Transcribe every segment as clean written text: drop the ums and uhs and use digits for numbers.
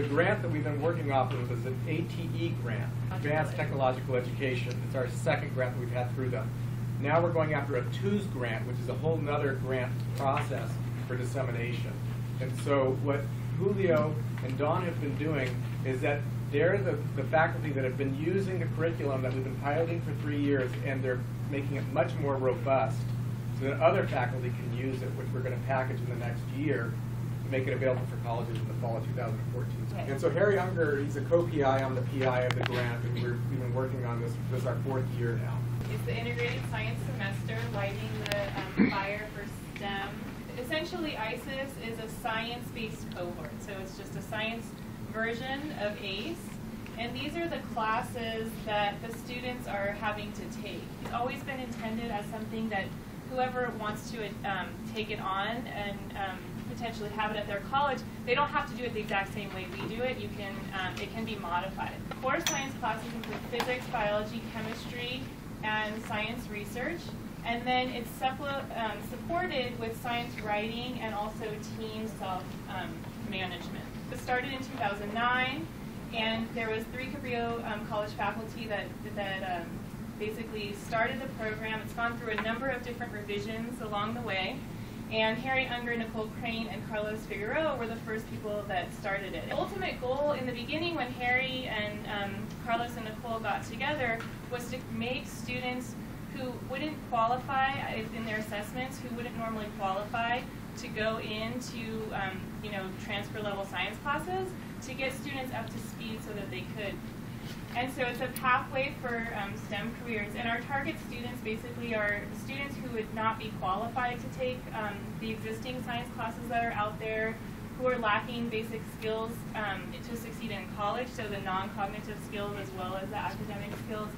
The grant that we've been working off of is an ATE grant, Advanced Technological Education. It's our second grant that we've had through them. Now we're going after a TWOS grant, which is a whole nother grant process for dissemination. And so what Julio and Dawn have been doing is that they're the faculty that have been using the curriculum that we've been piloting for 3 years, and they're making it much more robust so that other faculty can use it, which we're going to package in the next year to make it available for colleges in the fall of 2014. Okay. And so Harry Unger, he's a co-PI, I'm the PI of the grant, and we've been working on this our 4th year now. It's the integrated science semester, lighting the fire for STEM. Essentially, IScS is a science-based cohort, so it's just a science version of ACE, and these are the classes that the students are having to take. It's always been intended as something that whoever wants to take it on and potentially have it at their college, they don't have to do it the exact same way we do it. You can, it can be modified. Core science classes include physics, biology, chemistry, and science research. And then it's supported with science writing and also team self-management. It started in 2009, and there was 3 Cabrillo College faculty that basically started the program. It's gone through a number of different revisions along the way. And Harry Unger, Nicole Crane, and Carlos Figueroa were the first people that started it. The ultimate goal in the beginning when Harry and Carlos and Nicole got together was to make students who wouldn't qualify in their assessments, who wouldn't normally qualify to go into transfer level science classes, to get students up to speed so that they could. And so it's a pathway for STEM careers. And our target students basically are students who would not be qualified to take the existing science classes that are out there, who are lacking basic skills to succeed in college, so the non-cognitive skills as well as the academic skills.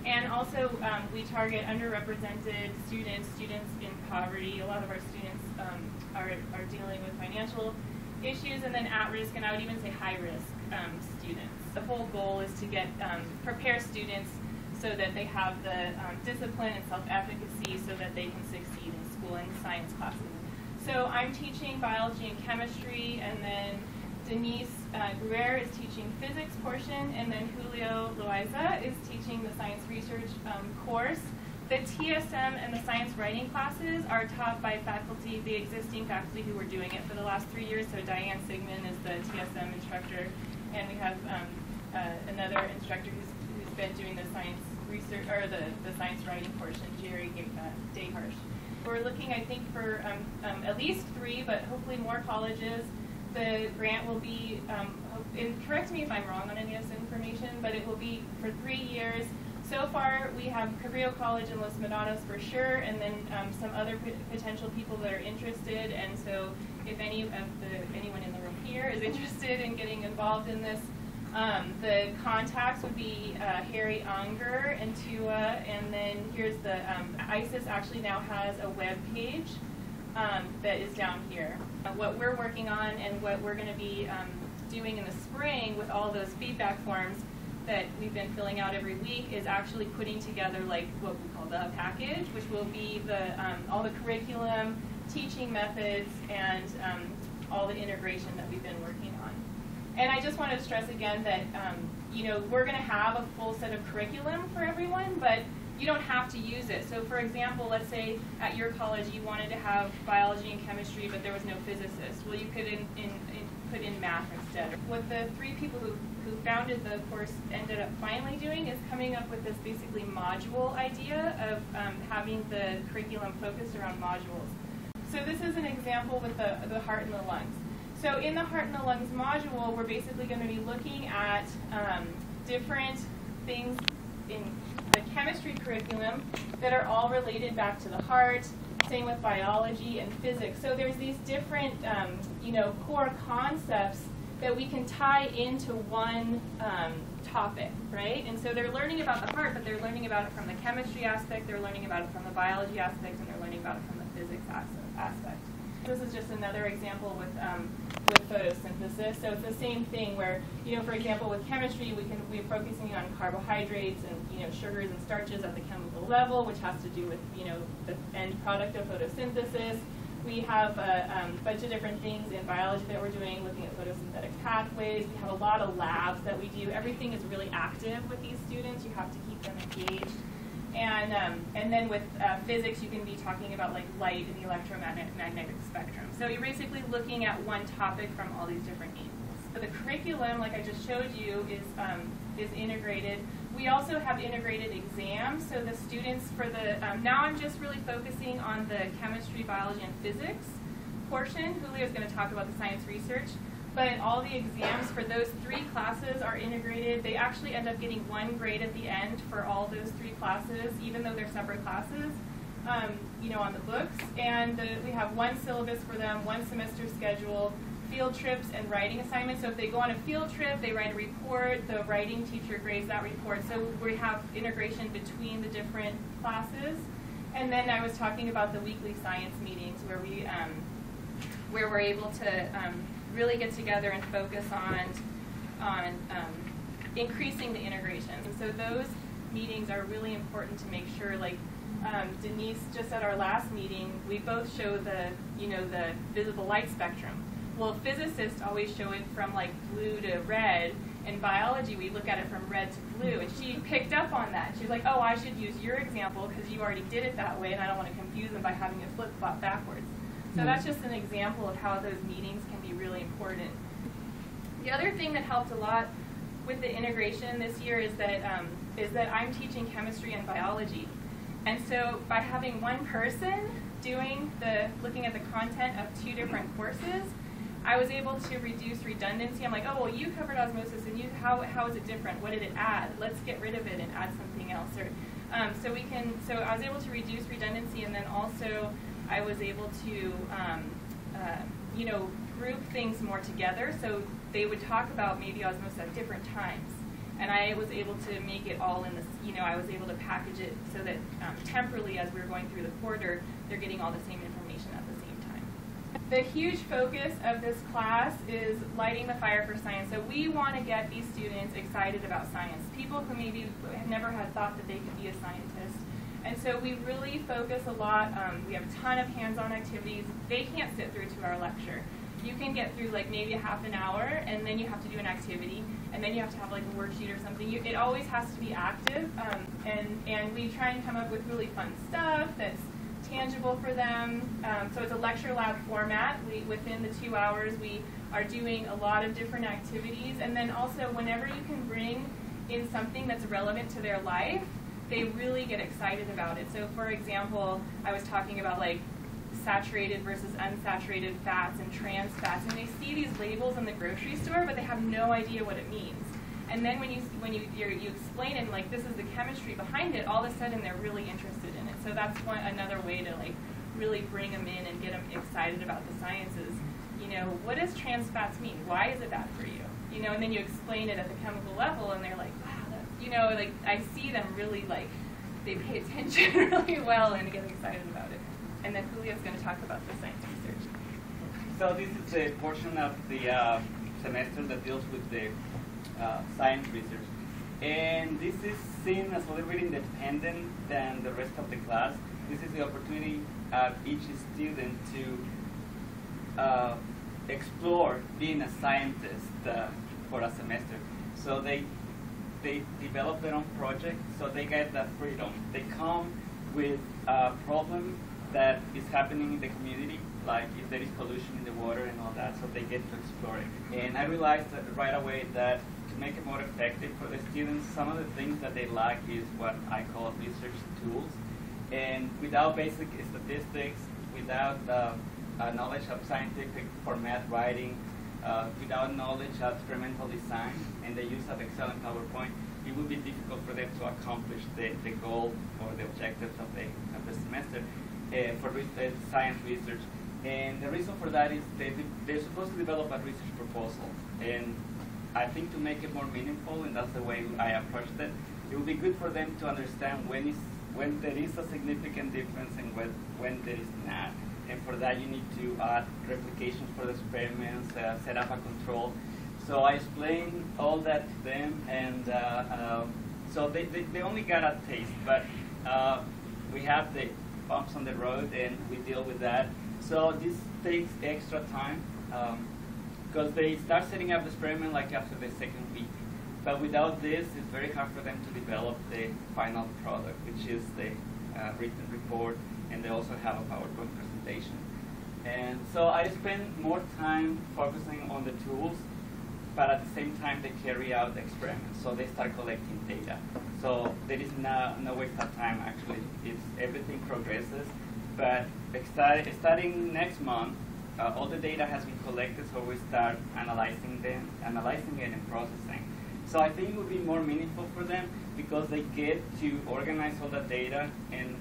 And also we target underrepresented students, students in poverty. A lot of our students are dealing with financial issues, and then at-risk, and I would even say high-risk students. The whole goal is to get prepare students so that they have the discipline and self-efficacy so that they can succeed in school and science classes. So I'm teaching biology and chemistry, and then Denise Guerrero is teaching physics portion, and then Julio Loaiza is teaching the science research course. The TSM and the science writing classes are taught by faculty, the existing faculty who were doing it for the last 3 years. So Diane Sigmund is the TSM instructor, and we have another instructor who's been doing the science research, or the science writing portion, Jerry Dayharsh. We're looking, I think, for at least 3, but hopefully more colleges. The grant will be, and correct me if I'm wrong on any of this information, but it will be for 3 years. So far, we have Cabrillo College in Los Medanos for sure, and then some other potential people that are interested. And so, if anyone in the room here is interested in getting involved in this, the contacts would be Harry Unger and Tua, and then here's the IScS actually now has a web page that is down here. What we're working on and what we're going to be doing in the spring with all those feedback forms that we've been filling out every week is actually putting together like what we call the package, which will be the all the curriculum, teaching methods, and all the integration that we've been working on. And I just want to stress again that we're going to have a full set of curriculum for everyone, but you don't have to use it. So for example, let's say at your college you wanted to have biology and chemistry, but there was no physicist. Well, you could put in math instead. What the 3 people who founded the course ended up finally doing is coming up with this basically module idea of having the curriculum focused around modules. So this is an example with the heart and the lungs. So in the heart and the lungs module, we're basically going to be looking at different things in the chemistry curriculum that are all related back to the heart, same with biology and physics. So there's these different core concepts that we can tie into one topic, right? And so they're learning about the heart, but they're learning about it from the chemistry aspect, they're learning about it from the biology aspect, and they're learning about it from the physics aspect. This is just another example with photosynthesis. So it's the same thing where, for example, with chemistry, we're focusing on carbohydrates and sugars and starches at the chemical level, which has to do with the end product of photosynthesis. We have a bunch of different things in biology that we're doing, looking at photosynthetic pathways. We have a lot of labs that we do. Everything is really active with these students. You have to keep them engaged. And then with physics, you can be talking about like light and the electromagnetic spectrum. So you're basically looking at one topic from all these different angles. So the curriculum, like I just showed you, is integrated. We also have integrated exams. So the students for the, now I'm just really focusing on the chemistry, biology, and physics portion. Julio is going to talk about the science research. But all the exams for those 3 classes are integrated. They actually end up getting 1 grade at the end for all those 3 classes, even though they're separate classes, you know, on the books. And we have 1 syllabus for them, 1 semester schedule, field trips, and writing assignments. So if they go on a field trip, they write a report. The writing teacher grades that report. So we have integration between the different classes. And then I was talking about the weekly science meetings where we're able to really get together and focus on increasing the integration. And so those meetings are really important to make sure, like Denise just at our last meeting, we both show the visible light spectrum. Well, physicists always show it from like blue to red. In biology, we look at it from red to blue, and she picked up on that. She was like, oh, I should use your example because you already did it that way, and I don't want to confuse them by having it flip-flop backwards. So that's just an example of how those meetings can be really important. The other thing that helped a lot with the integration this year is that I'm teaching chemistry and biology. And so by having one person looking at the content of 2 different courses, I was able to reduce redundancy. I'm like, oh, well, you covered osmosis, and how is it different? What did it add? Let's get rid of it and add something else. Or, so I was able to reduce redundancy, and then also I was able to, group things more together. So they would talk about maybe osmosis at different times. And I was able to make it all in this, I was able to package it so that temporally as we were going through the quarter, they're getting all the same information at the same time. The huge focus of this class is lighting the fire for science. So we want to get these students excited about science. People who maybe never had thought that they could be a scientist. And so we really focus a lot. We have a ton of hands-on activities. They can't sit through 2-hour lecture. You can get through like maybe a half an hour, and then you have to do an activity, and then you have to have like a worksheet or something. It always has to be active, and we try and come up with really fun stuff that's tangible for them. So it's a lecture lab format. Within the 2 hours, we are doing a lot of different activities, and then also whenever you can bring in something that's relevant to their life, they really get excited about it. So for example, I was talking about like saturated versus unsaturated fats and trans fats, and they see these labels in the grocery store, but they have no idea what it means. And then when you explain it, like this is the chemistry behind it, all of a sudden they're really interested in it. So that's another way to like really bring them in and get them excited about the sciences. What does trans fats mean? Why is it bad for you? And then you explain it at the chemical level, and they're like, wow, like I see them really like they pay attention really well and get excited about it. And then Julio's going to talk about the science research. So this is the portion of the semester that deals with the science research. And this is seen as a little bit independent than the rest of the class. This is the opportunity of each student to explore being a scientist for a semester. So they develop their own project, so they get that freedom. They come with a problem that is happening in the community, like if there is pollution in the water and all that, so they get to explore it. And I realized that right away that to make it more effective for the students, some of the things that they lack is what I call research tools. And without basic statistics, without knowledge of scientific format writing, without knowledge of experimental design and the use of Excel and PowerPoint, it would be difficult for them to accomplish the goal or the objectives of the semester. For science research. And the reason for that is they're supposed to develop a research proposal. And I think to make it more meaningful, and that's the way I approached it, it would be good for them to understand when there is a significant difference and when there is not. And for that you need to add replications for the experiments, set up a control. So I explained all that to them, and so they only got a taste, but we have the bumps on the road, and we deal with that. So this takes extra time because they start setting up the experiment like after the second week. But without this, it's very hard for them to develop the final product, which is the written report, and they also have a PowerPoint presentation. And so I spend more time focusing on the tools, but at the same time they carry out the experiments. So they start collecting data. So there is no waste of time actually. Everything progresses. But starting next month, all the data has been collected, so we start analyzing it and processing. So I think it would be more meaningful for them because they get to organize all the data and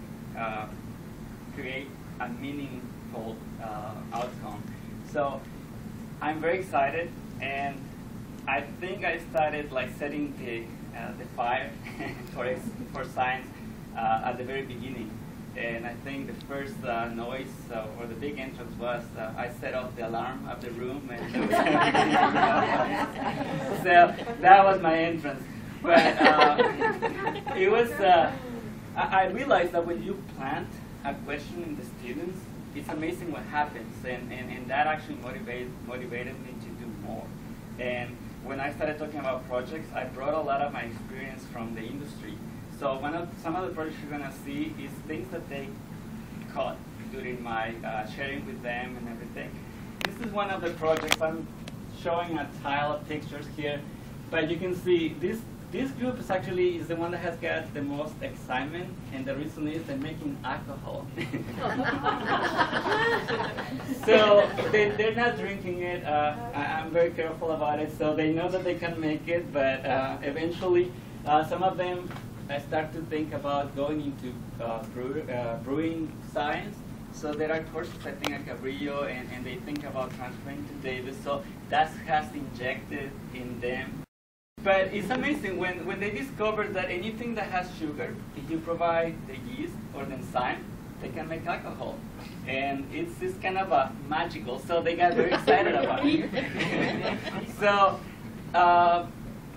create a meaningful outcome. So I'm very excited, and I think I started like setting the fire for science at the very beginning. And I think the first noise or the big entrance was I set off the alarm of the room, and so that was my entrance. But it was. I realized that when you plant a question in the students, it's amazing what happens, and that actually motivated me to do more. And when I started talking about projects, I brought a lot of my experience from the industry. So some of the projects you're going to see is things that they caught during my sharing with them and everything. This is one of the projects. I'm showing a tile of pictures here, but you can see this group is actually the one that has got the most excitement, and the reason is they're making alcohol. So they're not drinking it. I'm very careful about it, so they know that they can make it, but eventually some of them start to think about going into brewing science. So there are courses, I think, at Cabrillo, and they think about transferring to Davis. So that has injected in them. But it's amazing when they discover that anything that has sugar, if you provide the yeast or the enzyme, they can make alcohol. And it's kind of magical. So they got very excited about it. So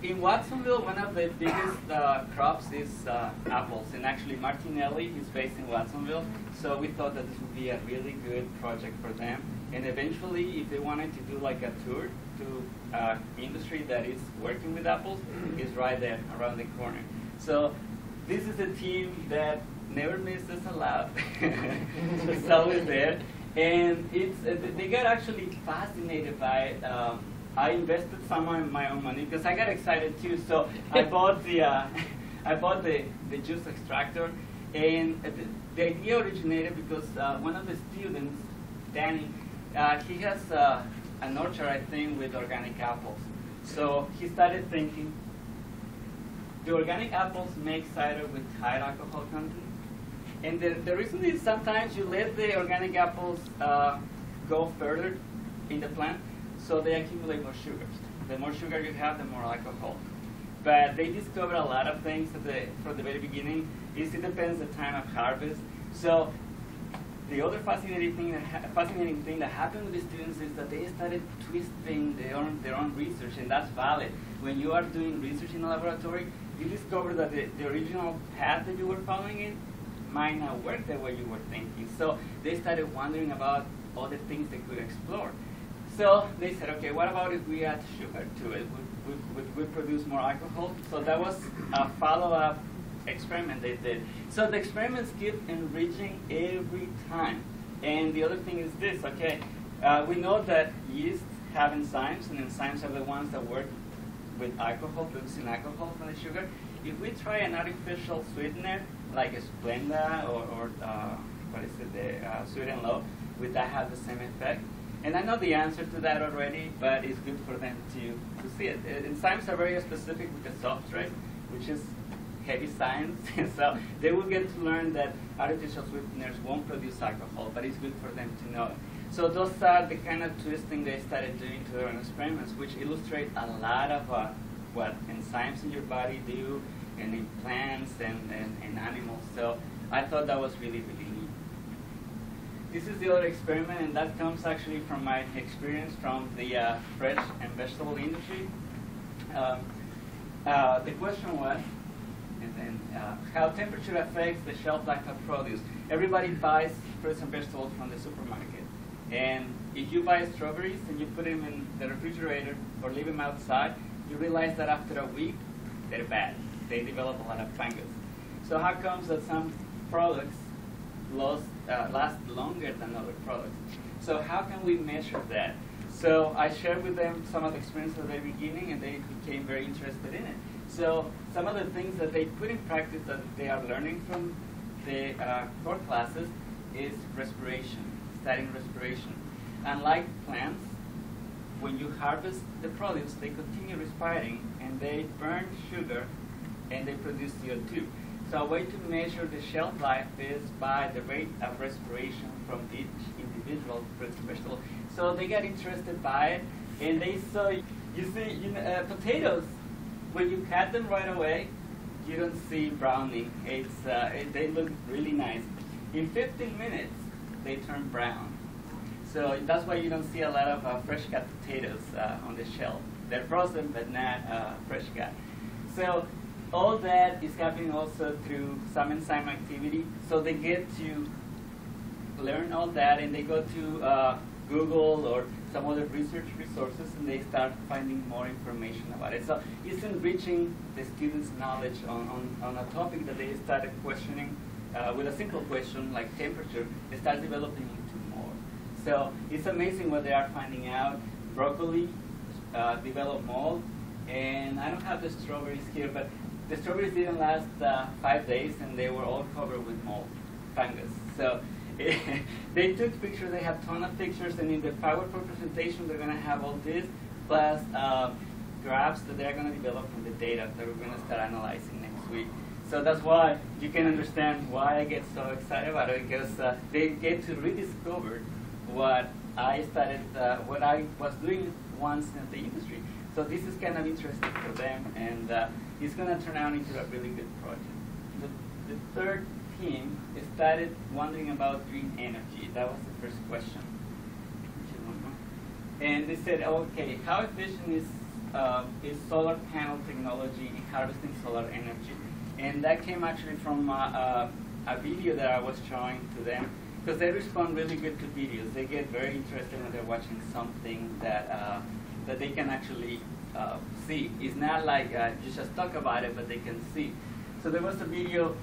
in Watsonville, one of the biggest crops is apples. And actually, Martinelli is based in Watsonville. So we thought that this would be a really good project for them. And eventually, if they wanted to do like a tour to industry that is working with apples, is right there around the corner. So this is a team that never misses a lab. It's always there. And they got actually fascinated by it. I invested some of my own money because I got excited too. So I bought the juice extractor, and the idea originated because one of the students, Danny, he has an orchard, I think, with organic apples. So he started thinking, the organic apples make cider with high alcohol content. And the reason is sometimes you let the organic apples go further in the plant, so they accumulate more sugars. The more sugar you have, the more alcohol. But they discovered a lot of things from the very beginning. It depends the time of harvest. So the other fascinating thing that happened with the students is that they started twisting their own research, and that's valid. When you are doing research in a laboratory, you discover that the original path that you were following in might not work the way you were thinking. So they started wondering about other things they could explore. So they said, okay, what about if we add sugar to it? Would we produce more alcohol? So that was a follow-up experiment they did. So the experiments keep enriching every time. And the other thing is this, okay, we know that yeast have enzymes, and enzymes are the ones that work with alcohol, producing alcohol from the sugar. If we try an artificial sweetener, like a Splenda or what is it, the Sweet and Low, would that have the same effect? And I know the answer to that already, but it's good for them to see it. Enzymes are very specific with the substrate, which is heavy science. So they will get to learn that artificial sweeteners won't produce alcohol, but it's good for them to know. So those are the kind of twisting they started doing to their own experiments, which illustrate a lot of what enzymes in your body do, and in plants and animals. So I thought that was really, really neat. This is the other experiment, and that comes actually from my experience from the fresh and vegetable industry. The question was, how temperature affects the shelf life of produce. Everybody buys fruits and vegetables from the supermarket. And if you buy strawberries and you put them in the refrigerator or leave them outside, you realize that after a week, they're bad. They develop a lot of fungus. So how comes that some products last longer than other products? So how can we measure that? So I shared with them some of the experience at the very beginning, and they became very interested in it. So some of the things that they put in practice that they are learning from the core classes is respiration, studying respiration. Unlike plants, when you harvest the produce, they continue respiring, and they burn sugar, and they produce CO2. So a way to measure the shelf life is by the rate of respiration from each individual vegetable. So they got interested by it, and they saw, potatoes, when you cut them right away, you don't see browning. They look really nice. In 15 minutes, they turn brown. So that's why you don't see a lot of fresh cut potatoes on the shelf. They're frozen, but not fresh cut. So all that is happening also through some enzyme activity. So they get to learn all that, and they go to Google or some other research resources, and they start finding more information about it. So it's enriching the students' knowledge on a topic that they started questioning with a simple question like temperature. They start developing into more. So it's amazing what they are finding out. Broccoli develop mold, and I don't have the strawberries here, but the strawberries didn't last 5 days, and they were all covered with mold, fungus. So they took pictures. They have a ton of pictures, and in the PowerPoint presentation, they're going to have all this, plus graphs that they're going to develop from the data that we're going to start analyzing next week. So that's why you can understand why I get so excited about it, because they get to rediscover what I was doing once in the industry. So this is kind of interesting for them, and it's going to turn out into a really good project. The third team started wondering about green energy. That was the first question. And they said, okay, how efficient is solar panel technology in harvesting solar energy? And that came actually from a video that I was showing to them, because they respond really good to videos. They get very interested when they're watching something that they can actually see. It's not like you just talk about it, but they can see. So there was a video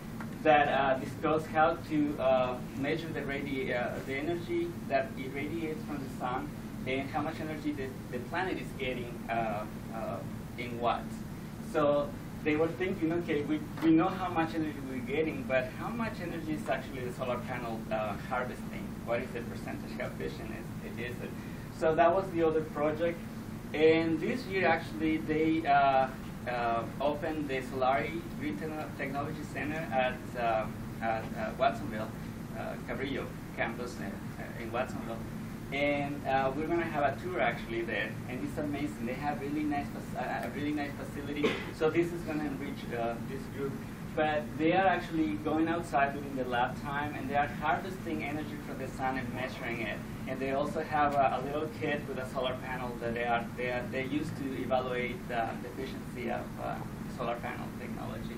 that discussed how to measure the energy that irradiates from the sun, and how much energy the planet is getting in watts. So they were thinking, okay, we know how much energy we're getting, but how much energy is actually the solar panel harvesting? What is the percentage? How efficient is it? So that was the other project. And this year, actually, they opened the Solari Green Technology Center at Watsonville, Cabrillo campus in Watsonville. And we're going to have a tour actually there, and it's amazing. They have a really nice facility. So this is going to enrich this group. But they are actually going outside during the lab time, and they are harvesting energy from the sun and measuring it. And they also have a little kit with a solar panel that they use to evaluate the efficiency of solar panel technology.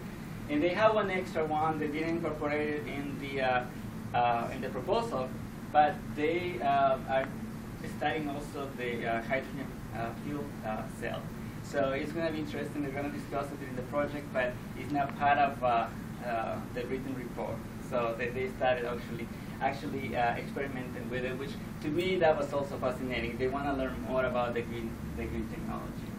And they have one extra one. They didn't incorporate it in the proposal, but they are studying also the hydrogen fuel cell. So it's going to be interesting. They're going to discuss it in the project, but it's not part of the written report. So they started actually experimenting with it, which to me that was also fascinating. They want to learn more about the green technology.